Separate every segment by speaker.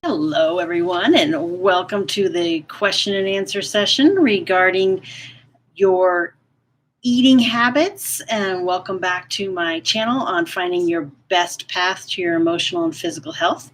Speaker 1: Hello, everyone, and welcome to the question and answer session regarding your eating habits. And welcome back to my channel on finding your best path to your emotional and physical health.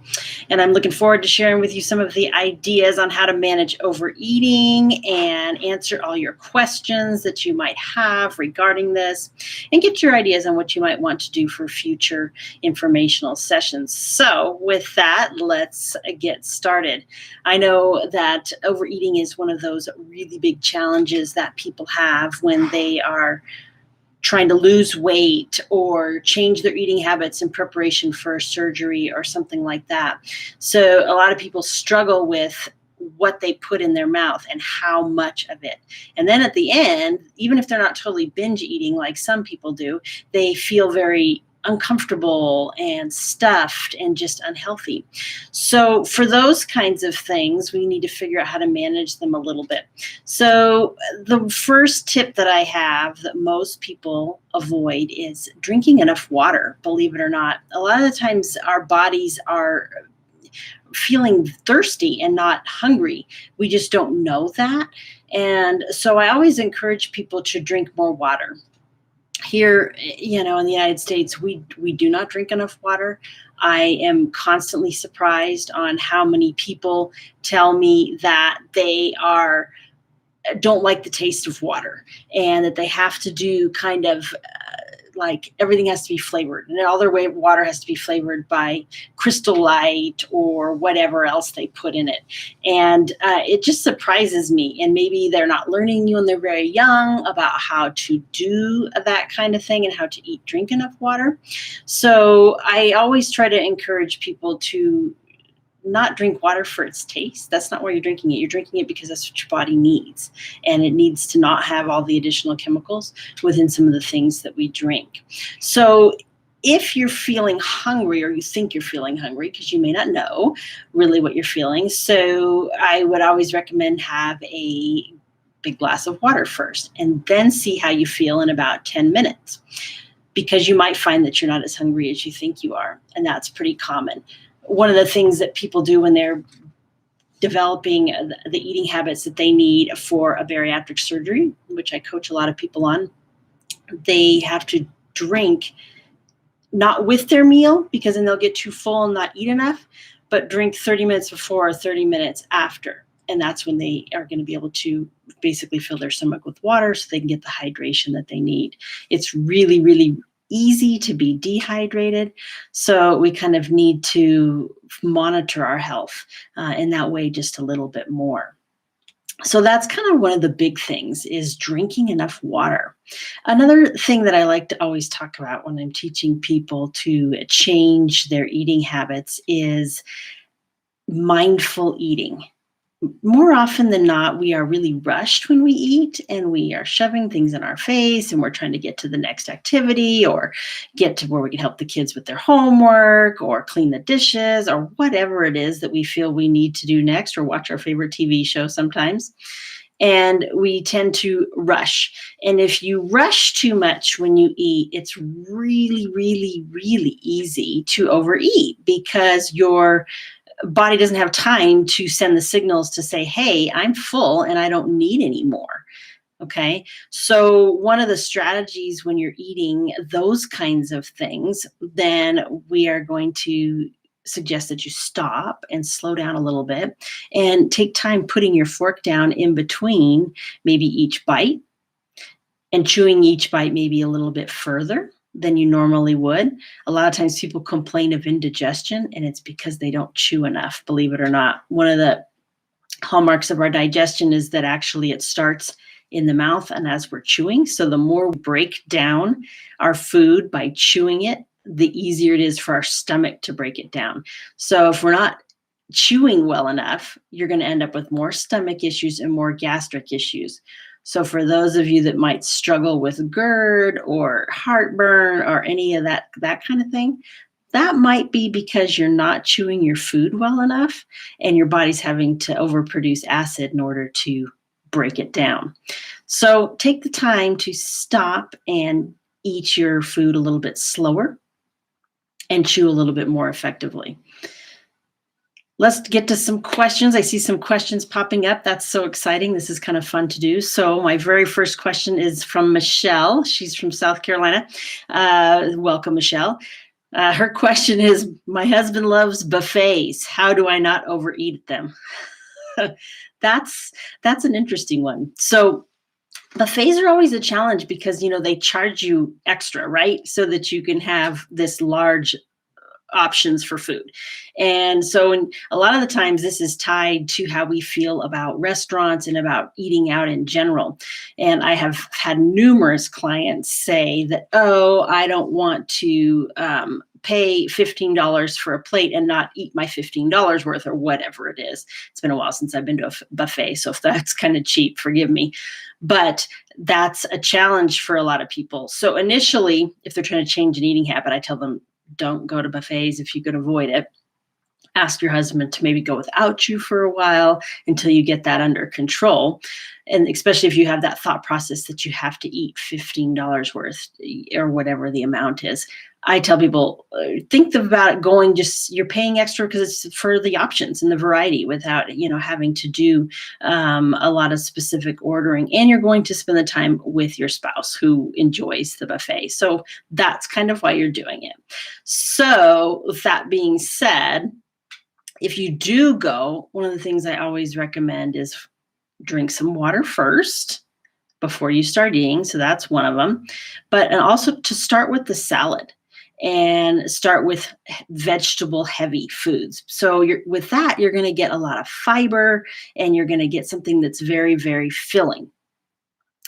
Speaker 1: And I'm looking forward to sharing with you some of the ideas on how to manage overeating and answer all your questions that you might have regarding this and get your ideas on what you might want to do for future informational sessions. So, with that, let's get started. I know that overeating is one of those really big challenges that people have when they are trying to lose weight or change their eating habits in preparation for surgery or something like that. So a lot of people struggle with what they put in their mouth and how much of it. And then at the end, even if they're not totally binge eating like some people do, they feel very uncomfortable and stuffed and just unhealthy. So for those kinds of things, we need to figure out how to manage them a little bit. So the first tip that I have that most people avoid is drinking enough water, believe it or not. A lot of the times our bodies are feeling thirsty and not hungry. We just don't know that. And so I always encourage people to drink more water. Here, in the United States, we do not drink enough water. I am constantly surprised on how many people tell me that they don't like the taste of water and that they have to do kind of like everything has to be flavored, and all their water has to be flavored by Crystal Light or whatever else they put in it. And it just surprises me. And maybe they're not learning when they're very young about how to do that kind of thing and how to drink enough water. So I always try to encourage people to not drink water for its taste. That's not why you're drinking it. You're drinking it because that's what your body needs. And it needs to not have all the additional chemicals within some of the things that we drink. So if you're feeling hungry or you think you're feeling hungry, because you may not know really what you're feeling, so I would always recommend have a big glass of water first and then see how you feel in about 10 minutes, because you might find that you're not as hungry as you think you are. And that's pretty common. One of the things that people do when they're developing the eating habits that they need for a bariatric surgery, which I coach a lot of people on, they have to drink not with their meal, because then they'll get too full and not eat enough, but drink 30 minutes before or 30 minutes after. And that's when they are going to be able to basically fill their stomach with water so they can get the hydration that they need. It's really, really easy to be dehydrated. So we kind of need to monitor our health in that way just a little bit more. So that's kind of one of the big things, is drinking enough water. Another thing that I like to always talk about when I'm teaching people to change their eating habits is mindful eating. More often than not, we are really rushed when we eat, and we are shoving things in our face, and we're trying to get to the next activity or get to where we can help the kids with their homework or clean the dishes or whatever it is that we feel we need to do next, or watch our favorite TV show sometimes. And we tend to rush. And if you rush too much when you eat, it's really, really, really easy to overeat, because your body doesn't have time to send the signals to say, hey, I'm full and I don't need any more. Okay. So one of the strategies when you're eating those kinds of things, then we are going to suggest that you stop and slow down a little bit and take time putting your fork down in between maybe each bite, and chewing each bite maybe a little bit further than you normally would. A lot of times people complain of indigestion, and it's because they don't chew enough, believe it or not. One of the hallmarks of our digestion is that actually it starts in the mouth and as we're chewing. So the more we break down our food by chewing it, the easier it is for our stomach to break it down. So if we're not chewing well enough, you're going to end up with more stomach issues and more gastric issues. So for those of you that might struggle with GERD or heartburn or any of that kind of thing, that might be because you're not chewing your food well enough and your body's having to overproduce acid in order to break it down. So take the time to stop and eat your food a little bit slower and chew a little bit more effectively. Let's get to some questions. I see some questions popping up. That's so exciting. This is kind of fun to do. So my very first question is from Michelle. She's from South Carolina. Welcome, Michelle. Her question is, my husband loves buffets. How do I not overeat at them? That's an interesting one. So buffets are always a challenge because, they charge you extra, right? So that you can have this large options for food. And so a lot of the times this is tied to how we feel about restaurants and about eating out in general. And I have had numerous clients say that, oh, I don't want to pay $15 for a plate and not eat my $15 worth or whatever it is. It's been a while since I've been to a buffet, so if that's kind of cheap, forgive me. But that's a challenge for a lot of people. So initially, if they're trying to change an eating habit, I tell them, don't go to buffets if you could avoid it. Ask your husband to maybe go without you for a while until you get that under control. And especially if you have that thought process that you have to eat $15 worth or whatever the amount is. I tell people, think about it going, just you're paying extra because it's for the options and the variety without, having to do a lot of specific ordering. And you're going to spend the time with your spouse who enjoys the buffet. So that's kind of why you're doing it. So with that being said, if you do go, one of the things I always recommend is drink some water first before you start eating. So that's one of them. But and also to start with the salad and start with vegetable heavy foods. So with that, you're going to get a lot of fiber and you're going to get something that's very, very filling.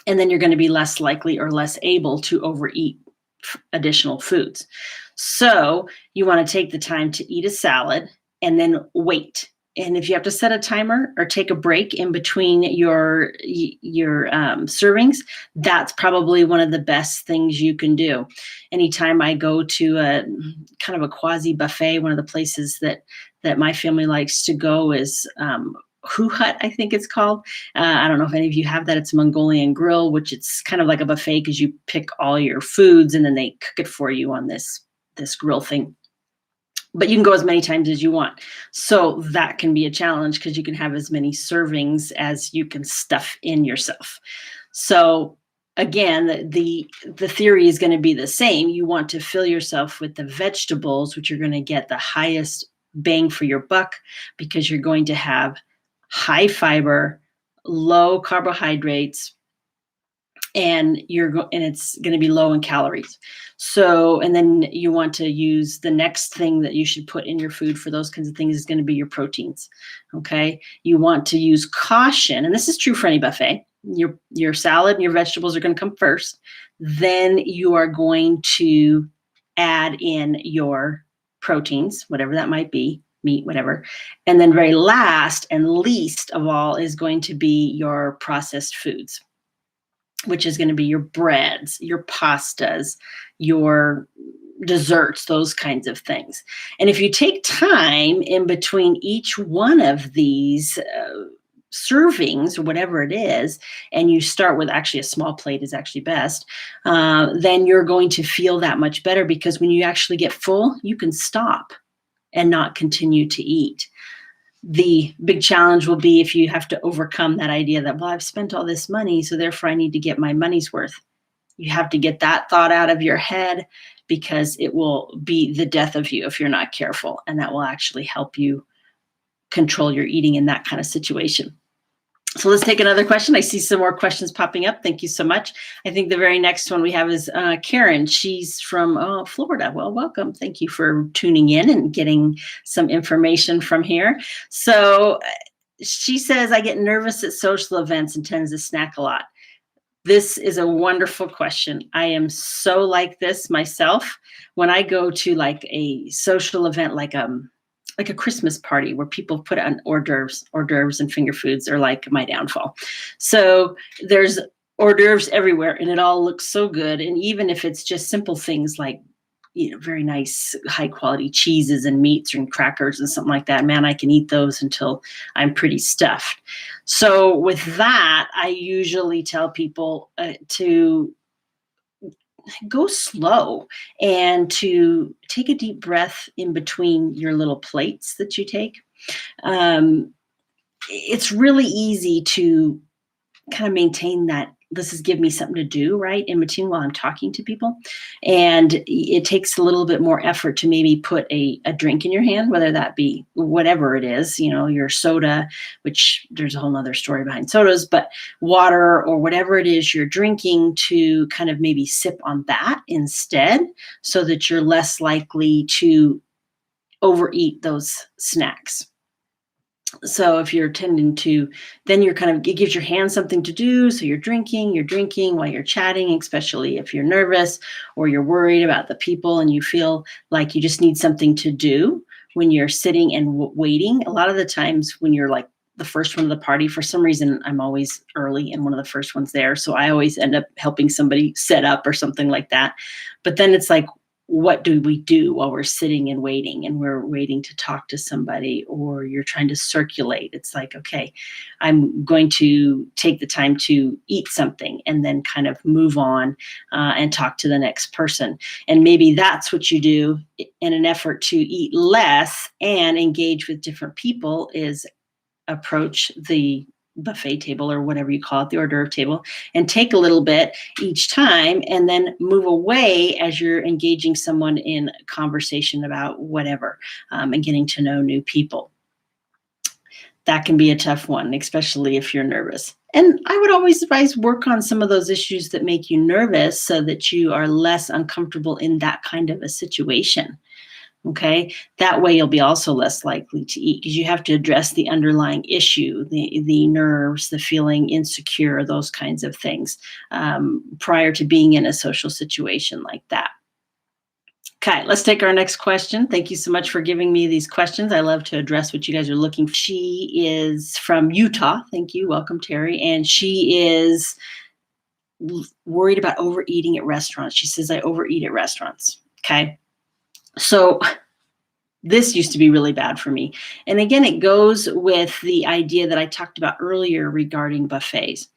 Speaker 1: And then you're going to be less likely or less able to overeat additional foods. So you want to take the time to eat a salad and then wait. And if you have to set a timer or take a break in between your servings, that's probably one of the best things you can do. Anytime I go to a kind of a quasi buffet, one of the places that my family likes to go is Hoo Hut, I think it's called. I don't know if any of you have that. It's a Mongolian grill, which it's kind of like a buffet because you pick all your foods and then they cook it for you on this grill thing. But you can go as many times as you want. So that can be a challenge because you can have as many servings as you can stuff in yourself. So again, the theory is going to be the same. You want to fill yourself with the vegetables, which you're going to get the highest bang for your buck because you're going to have high fiber, low carbohydrates, and it's going to be low in calories. So, and then you want to use the next thing that you should put in your food for those kinds of things is going to be your proteins. Okay. You want to use caution. And this is true for any buffet. Your salad and your vegetables are going to come first. Then you are going to add in your proteins, whatever that might be, meat, whatever. And then very last and least of all is going to be your processed foods, which is going to be your breads, your pastas, your desserts, those kinds of things. And if you take time in between each one of these servings or whatever it is, and you start with actually a small plate is actually best, then you're going to feel that much better because when you actually get full, you can stop and not continue to eat. The big challenge will be if you have to overcome that idea that, well, I've spent all this money, so therefore I need to get my money's worth. You have to get that thought out of your head because it will be the death of you if you're not careful. And that will actually help you control your eating in that kind of situation. So let's take another question. I see some more questions popping up. Thank you so much. I think the very next one we have is Karen. She's from Florida. Well, welcome. Thank you for tuning in and getting some information from here. So she says, I get nervous at social events and tends to snack a lot. This is a wonderful question. I am so like this myself. When I go to like a social event, like a Christmas party where people put on hors d'oeuvres and finger foods are like my downfall. So there's hors d'oeuvres everywhere and it all looks so good. And even if it's just simple things like, very nice high quality cheeses and meats and crackers and something like that, man, I can eat those until I'm pretty stuffed. So with that, I usually tell people to go slow and to take a deep breath in between your little plates that you take. It's really easy to kind of maintain that this is give me something to do right in between while I'm talking to people. And it takes a little bit more effort to maybe put a drink in your hand, whether that be whatever it is, your soda, which there's a whole nother story behind sodas, but water or whatever it is you're drinking, to kind of maybe sip on that instead, so that you're less likely to overeat those snacks. So if you're tending to, then you're it gives your hand something to do. So you're drinking while you're chatting, especially if you're nervous or you're worried about the people and you feel like you just need something to do when you're sitting and waiting. A lot of the times when you're like the first one of the party, for some reason, I'm always early and one of the first ones there. So I always end up helping somebody set up or something like that. But then it's like, what do we do while we're sitting and waiting, and we're waiting to talk to somebody, or you're trying to circulate? It's like, okay, I'm going to take the time to eat something and then kind of move on and talk to the next person. And maybe that's what you do in an effort to eat less and engage with different people, is approach the buffet table, or whatever you call it, the hors d'oeuvre table, and take a little bit each time, and then move away as you're engaging someone in conversation about whatever, and getting to know new people. That can be a tough one, especially if you're nervous. And I would always advise work on some of those issues that make you nervous, so that you are less uncomfortable in that kind of a situation. Okay, that way you'll be also less likely to eat, because you have to address the underlying issue, the nerves, the feeling insecure, those kinds of things, prior to being in a social situation like that. Okay, let's take our next question. Thank you so much for giving me these questions. I love to address what you guys are looking for. She is from Utah. Thank you. Welcome, Terry. And she is worried about overeating at restaurants. She says, I overeat at restaurants. Okay. So this used to be really bad for me. And again, it goes with the idea that I talked about earlier regarding buffets.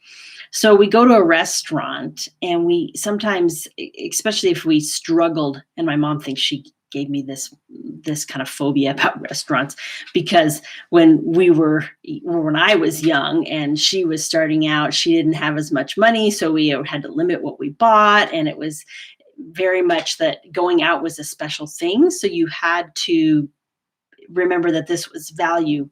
Speaker 1: So we go to a restaurant, and we sometimes, especially if we struggled, and my mom thinks she gave me this kind of phobia about restaurants, because when I was young and she was starting out, she didn't have as much money. So we had to limit what we bought. And it was very much that going out was a special thing. So you had to remember that this was value,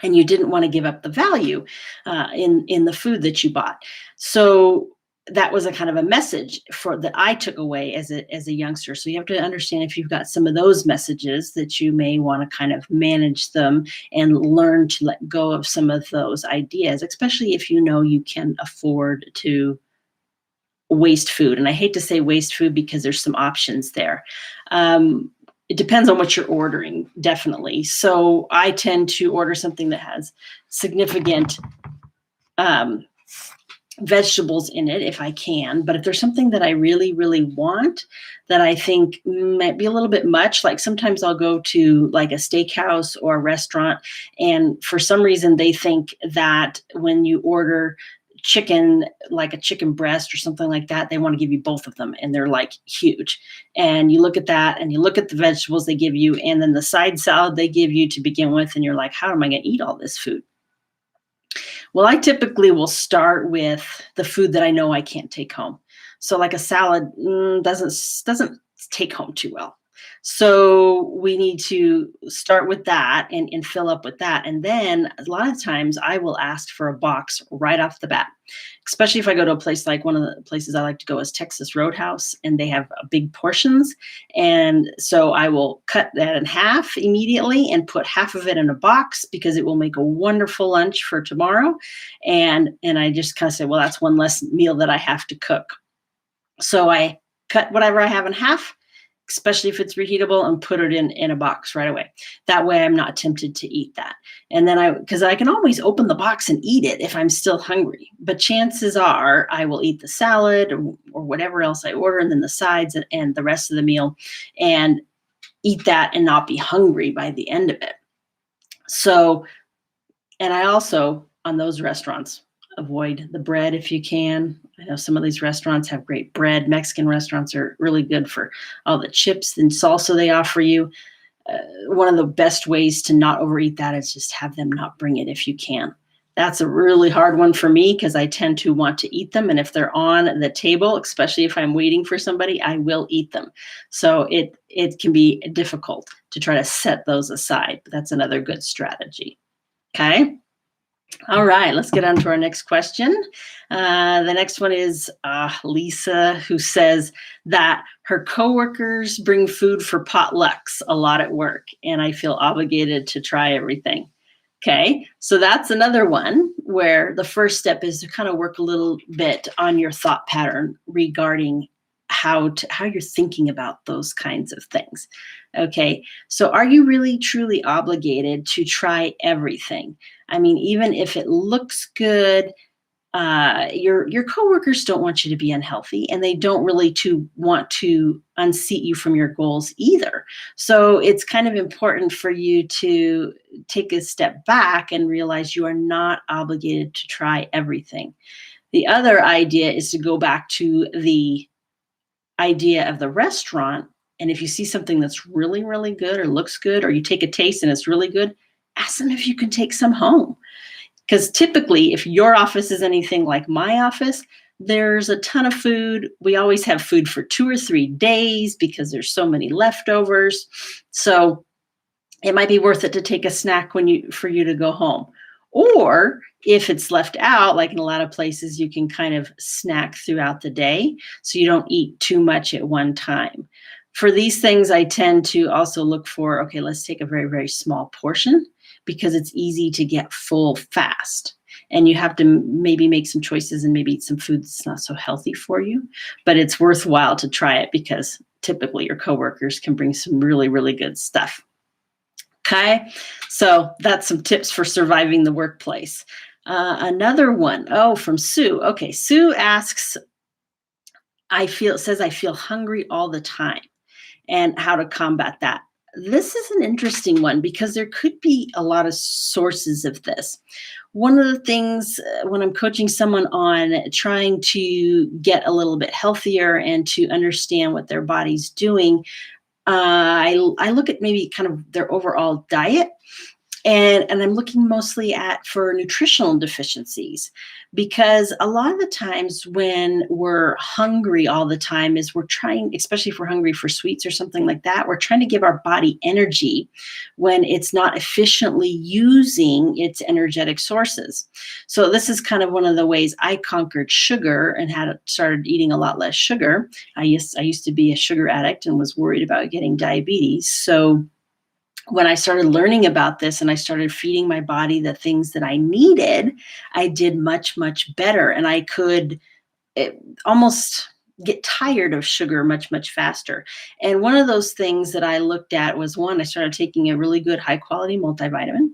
Speaker 1: and you didn't want to give up the value in the food that you bought. So that was a kind of a message that I took away as a youngster. So you have to understand, if you've got some of those messages, that you may want to kind of manage them and learn to let go of some of those ideas, especially if you know you can afford to waste food. And I hate to say waste food, because there's some options there. It depends on what you're ordering, definitely. So I tend to order something that has significant vegetables in it if I can. But if there's something that I really, really want that I think might be a little bit much, like sometimes I'll go to like a steakhouse or a restaurant, and for some reason they think that when you order chicken, like a chicken breast or something like that, they want to give you both of them, and they're like huge. And you look at that, and you look at the vegetables they give you, and then the side salad they give you to begin with, and you're like, how am I going to eat all this food? Well, I typically will start with the food that I know I can't take home. So like a salad doesn't take home too well. So we need to start with that and fill up with that. And then a lot of times I will ask for a box right off the bat, especially if I go to a place like, one of the places I like to go is Texas Roadhouse, and they have big portions. And so I will cut that in half immediately and put half of it in a box, because it will make a wonderful lunch for tomorrow. And I just kind of say, well, that's one less meal that I have to cook. So I cut whatever I have in half, especially if it's reheatable, and put it in a box right away. That way I'm not tempted to eat that. And then because I can always open the box and eat it if I'm still hungry, but chances are I will eat the salad or whatever else I order, and then the sides and the rest of the meal, and eat that and not be hungry by the end of it. So, and I also, on those restaurants, avoid the bread if you can. I know some of these restaurants have great bread. Mexican restaurants are really good for all the chips and salsa they offer you. one of the best ways to not overeat that is just have them not bring it if you can. That's a really hard one for me because I tend to want to eat them. And if they're on the table, especially if I'm waiting for somebody, I will eat them. So it can be difficult to try to set those aside, but that's another good strategy. Okay. All right, let's get on to our next question. The next one is Lisa, who says that her coworkers bring food for potlucks a lot at work, and I feel obligated to try everything. Okay, so that's another one where the first step is to kind of work a little bit on your thought pattern regarding how you're thinking about those kinds of things. Okay, so are you really truly obligated to try everything? I mean, even if it looks good, your coworkers don't want you to be unhealthy, and they don't really want to unseat you from your goals either. So it's kind of important for you to take a step back and realize you are not obligated to try everything. The other idea is to go back to the idea of the restaurant. And if you see something that's really, really good or looks good, or you take a taste and it's really good, ask them if you can take some home. Because typically, if your office is anything like my office, there's a ton of food. We always have food for 2 or 3 days because there's so many leftovers. So it might be worth it to take a snack for you to go home. Or if it's left out, like in a lot of places, you can kind of snack throughout the day so you don't eat too much at one time. For these things, I tend to also look for, okay, let's take a very, very small portion because it's easy to get full fast. And you have to maybe make some choices and maybe eat some food that's not so healthy for you. But it's worthwhile to try it because typically your coworkers can bring some really, really good stuff. Okay, so that's some tips for surviving the workplace. Another one, from Sue. Okay, Sue asks, I feel hungry all the time and how to combat that. This is an interesting one because there could be a lot of sources of this. One of the things when I'm coaching someone on trying to get a little bit healthier and to understand what their body's doing, I look at maybe kind of their overall diet, and I'm looking mostly for nutritional deficiencies, because a lot of the times when we're hungry all the time is we're trying, especially if we're hungry for sweets or something like that, we're trying to give our body energy when it's not efficiently using its energetic sources. So this is kind of one of the ways I conquered sugar and started eating a lot less sugar. I used to be a sugar addict and was worried about getting diabetes. So when I started learning about this and I started feeding my body the things that I needed, I did much, much better. And I could almost get tired of sugar much, much faster. And one of those things that I looked at was, one, I started taking a really good high quality multivitamin.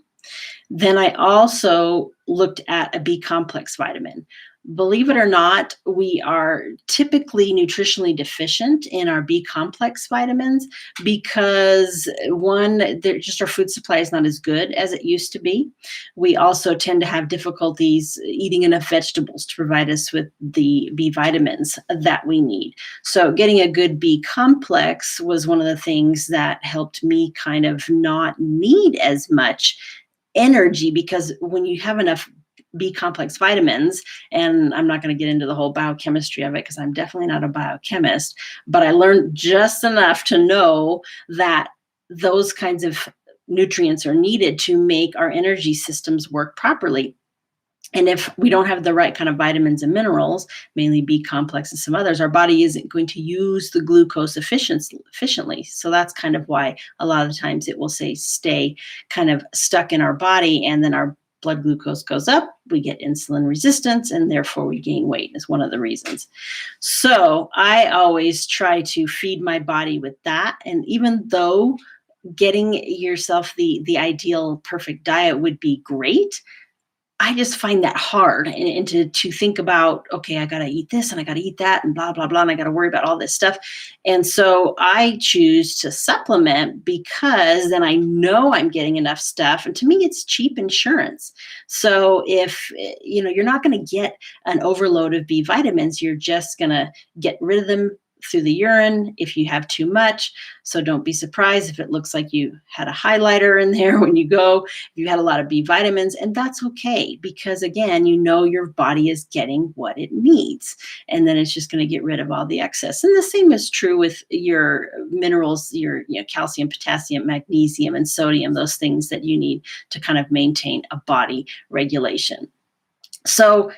Speaker 1: Then I also looked at a B complex vitamin. Believe it or not, we are typically nutritionally deficient in our B complex vitamins because, one, our food supply is not as good as it used to be. We also tend to have difficulties eating enough vegetables to provide us with the B vitamins that we need. So getting a good B complex was one of the things that helped me kind of not need as much energy, because when you have enough B complex vitamins, and I'm not going to get into the whole biochemistry of it because I'm definitely not a biochemist, but I learned just enough to know that those kinds of nutrients are needed to make our energy systems work properly. And if we don't have the right kind of vitamins and minerals, mainly B complex and some others, our body isn't going to use the glucose efficiently. So that's kind of why a lot of the times it will stay kind of stuck in our body, and then our blood glucose goes up, we get insulin resistance, and therefore we gain weight is one of the reasons. So I always try to feed my body with that. And even though getting yourself the ideal perfect diet would be great, I just find that hard, and to think about, okay, I got to eat this and I got to eat that and blah, blah, blah, and I got to worry about all this stuff. And so I choose to supplement because then I know I'm getting enough stuff. And to me, it's cheap insurance. So if, you're not going to get an overload of B vitamins, you're just going to get rid of them through the urine if you have too much. So don't be surprised if it looks like you had a highlighter in there when you go, if you had a lot of B vitamins, and that's okay, because again, you know your body is getting what it needs, and then it's just going to get rid of all the excess. And the same is true with your minerals, your calcium, potassium, magnesium, and sodium, those things that you need to kind of maintain a body regulation. So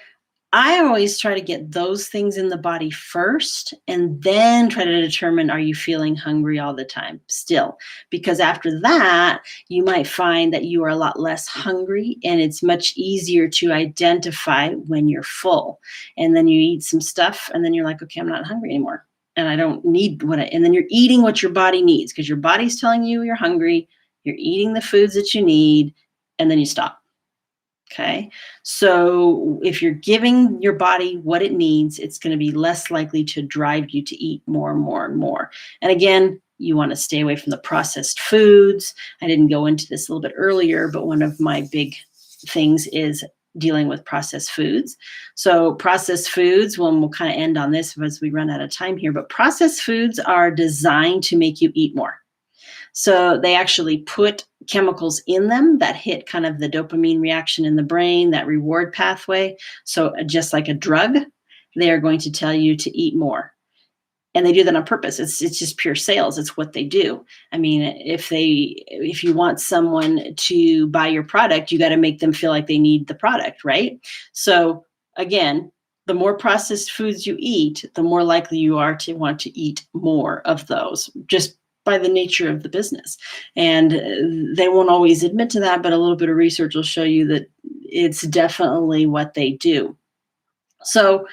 Speaker 1: I always try to get those things in the body first, and then try to determine, are you feeling hungry all the time still? Because after that, you might find that you are a lot less hungry, and it's much easier to identify when you're full. And then you eat some stuff, and then you're like, okay, I'm not hungry anymore, and I don't need and then you're eating what your body needs, because your body's telling you you're hungry, you're eating the foods that you need, and then you stop. Okay, so if you're giving your body what it needs, it's going to be less likely to drive you to eat more and more and more. And again, you want to stay away from the processed foods. I didn't go into this a little bit earlier, but one of my big things is dealing with processed foods. So processed foods, well, we'll kind of end on this as we run out of time here, but processed foods are designed to make you eat more. So they actually put chemicals in them that hit kind of the dopamine reaction in the brain, that reward pathway. So just like a drug, they are going to tell you to eat more. And they do that on purpose. It's just pure sales. It's what they do. I mean, if you want someone to buy your product, you got to make them feel like they need the product, right? So again, the more processed foods you eat, the more likely you are to want to eat more of those, just by the nature of the business. And they won't always admit to that, but a little bit of research will show you that it's definitely what they do. So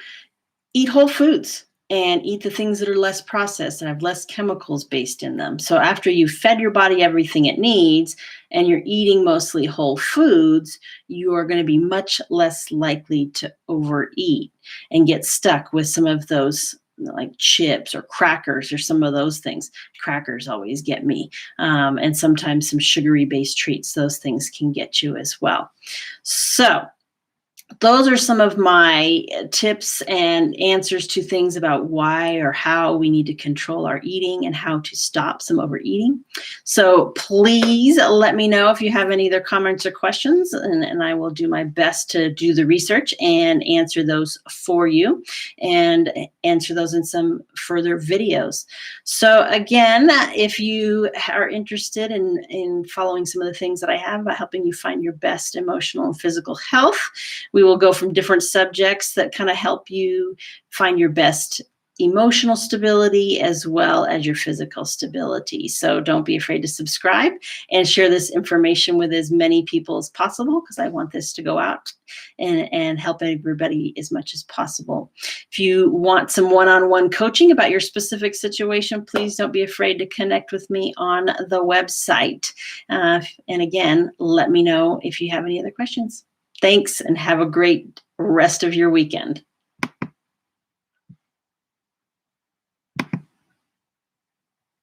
Speaker 1: eat whole foods and eat the things that are less processed and have less chemicals based in them. So after you've fed your body everything it needs and you're eating mostly whole foods, you are going to be much less likely to overeat and get stuck with some of those, like chips or crackers or some of those things. Crackers always get me. And sometimes some sugary based treats, those things can get you as well. So those are some of my tips and answers to things about why or how we need to control our eating and how to stop some overeating. So please let me know if you have any other comments or questions, and I will do my best to do the research and answer those for you and answer those in some further videos. So again, if you are interested in following some of the things that I have about helping you find your best emotional and physical health, we will go from different subjects that kind of help you find your best emotional stability as well as your physical stability. So don't be afraid to subscribe and share this information with as many people as possible, because I want this to go out and help everybody as much as possible. If you want some one-on-one coaching about your specific situation, please don't be afraid to connect with me on the website. And again, let me know if you have any other questions. Thanks, and have a great rest of your weekend.